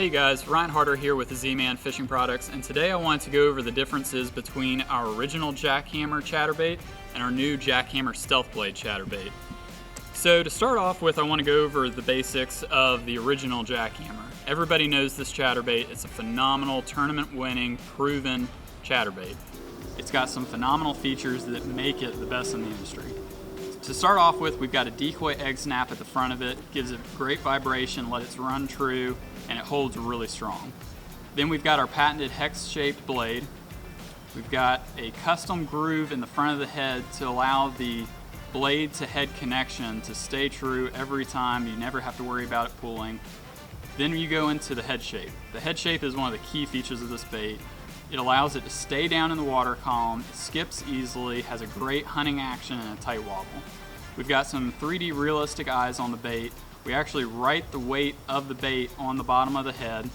Hey guys, Ryan Harder here with Z-Man Fishing Products, and today I wanted to go over the differences between our original JackHammer chatterbait and our new JackHammer StealthBlade chatterbait. So to start off with, I want to go over the basics of the original JackHammer. Everybody knows this chatterbait. It's a phenomenal, tournament-winning, proven chatterbait. It's got some phenomenal features that make it the best in the industry. To start off with, we've got a decoy egg snap at the front of it, gives it great vibration, let it run true, and it holds really strong. Then we've got our patented hex-shaped blade. We've got a custom groove in the front of the head to allow the blade to head connection to stay true every time. You never have to worry about it pulling. Then you go into the head shape. The head shape is one of the key features of this bait. It allows it to stay down in the water column, it skips easily, has a great hunting action and a tight wobble. We've got some 3D realistic eyes on the bait. We actually write the weight of the bait on the bottom of the head.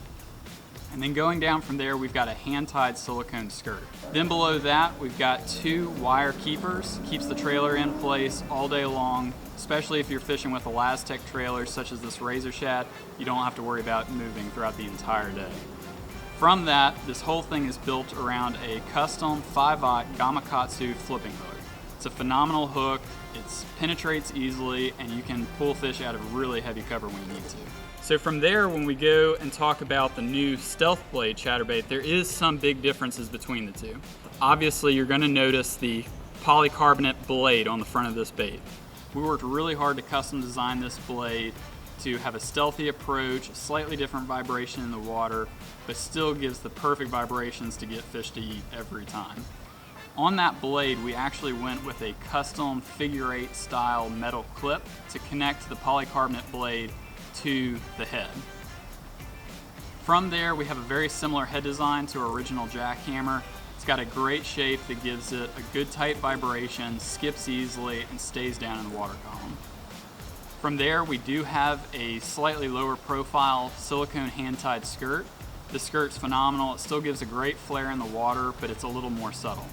And then going down from there, we've got a hand-tied silicone skirt. Then below that, we've got 2 wire keepers. Keeps the trailer in place all day long, especially if you're fishing with Elastec trailers such as this Razor Shad. You don't have to worry about moving throughout the entire day. From that, this whole thing is built around a custom 5/0 Gamakatsu flipping hook. It's a phenomenal hook, it penetrates easily, and you can pull fish out of really heavy cover when you need to. So from there, when we go and talk about the new StealthBlade chatterbait, there is some big differences between the two. Obviously, you're going to notice the polycarbonate blade on the front of this bait. We worked really hard to custom design this blade to have a stealthy approach, a slightly different vibration in the water, but still gives the perfect vibrations to get fish to eat every time. On that blade, we actually went with a custom figure-8 style metal clip to connect the polycarbonate blade to the head. From there, we have a very similar head design to our original JackHammer. It's got a great shape that gives it a good tight vibration, skips easily, and stays down in the water column. From there, we do have a slightly lower profile silicone hand-tied skirt. The skirt's phenomenal. It still gives a great flare in the water, but it's a little more subtle.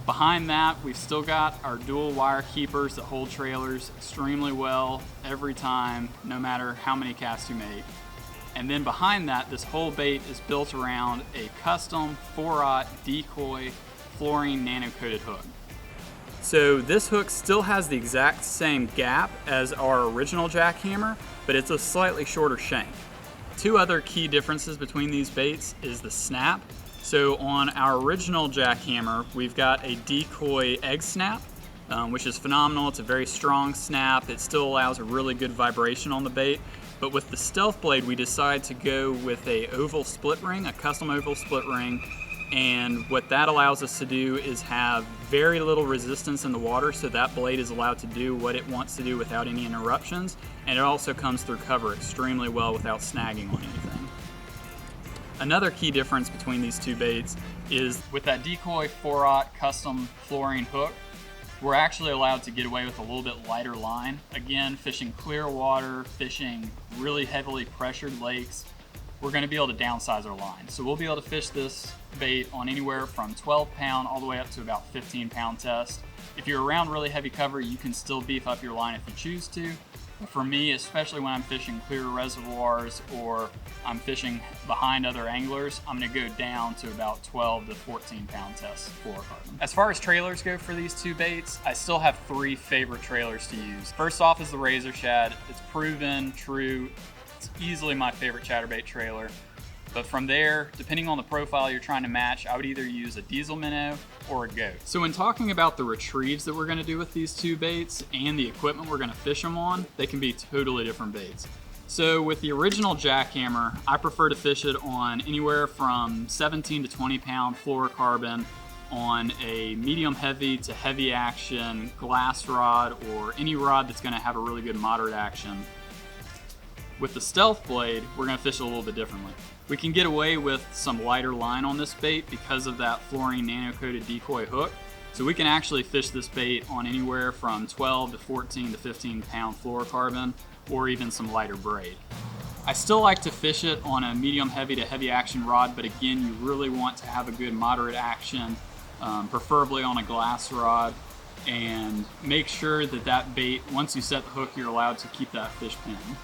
Behind that, we've still got our dual wire keepers that hold trailers extremely well every time, no matter how many casts you make. And then behind that, this whole bait is built around a custom 4/0 decoy fluorine nano-coated hook. So this hook still has the exact same gap as our original JackHammer, but it's a slightly shorter shank. 2 other key differences between these baits is the snap. So on our original JackHammer, we've got a decoy egg snap, which is phenomenal. It's a very strong snap. It still allows a really good vibration on the bait. But with the StealthBlade, we decided to go with a oval split ring, a custom oval split ring. And what that allows us to do is have very little resistance in the water, so that blade is allowed to do what it wants to do without any interruptions, and it also comes through cover extremely well without snagging on anything. Another key difference between these 2 baits is with that decoy 4/0 custom fluorine hook, we're actually allowed to get away with a little bit lighter line. Again, fishing clear water, fishing really heavily pressured lakes, we're going to be able to downsize our line. So we'll be able to fish this bait on anywhere from 12-pound all the way up to about 15-pound test. If you're around really heavy cover, you can still beef up your line if you choose to. But for me, especially when I'm fishing clear reservoirs or I'm fishing behind other anglers, I'm going to go down to about 12 to 14-pound test fluorocarbon. As far as trailers go for these 2 baits, I still have 3 favorite trailers to use. First off is the Razor Shad. It's proven, true. It's easily my favorite chatterbait trailer. But from there, depending on the profile you're trying to match, I would either use a diesel minnow or a goat. So when talking about the retrieves that we're gonna do with these 2 baits and the equipment we're gonna fish them on, they can be totally different baits. So with the original JackHammer, I prefer to fish it on anywhere from 17 to 20 pound fluorocarbon on a medium heavy to heavy action glass rod or any rod that's gonna have a really good moderate action. With the StealthBlade, we're gonna fish it a little bit differently. We can get away with some lighter line on this bait because of that fluorine nano-coated decoy hook. So we can actually fish this bait on anywhere from 12 to 14 to 15 pound fluorocarbon or even some lighter braid. I still like to fish it on a medium heavy to heavy action rod, but again, you really want to have a good moderate action, preferably on a glass rod, and make sure that that bait, once you set the hook, you're allowed to keep that fish pinned.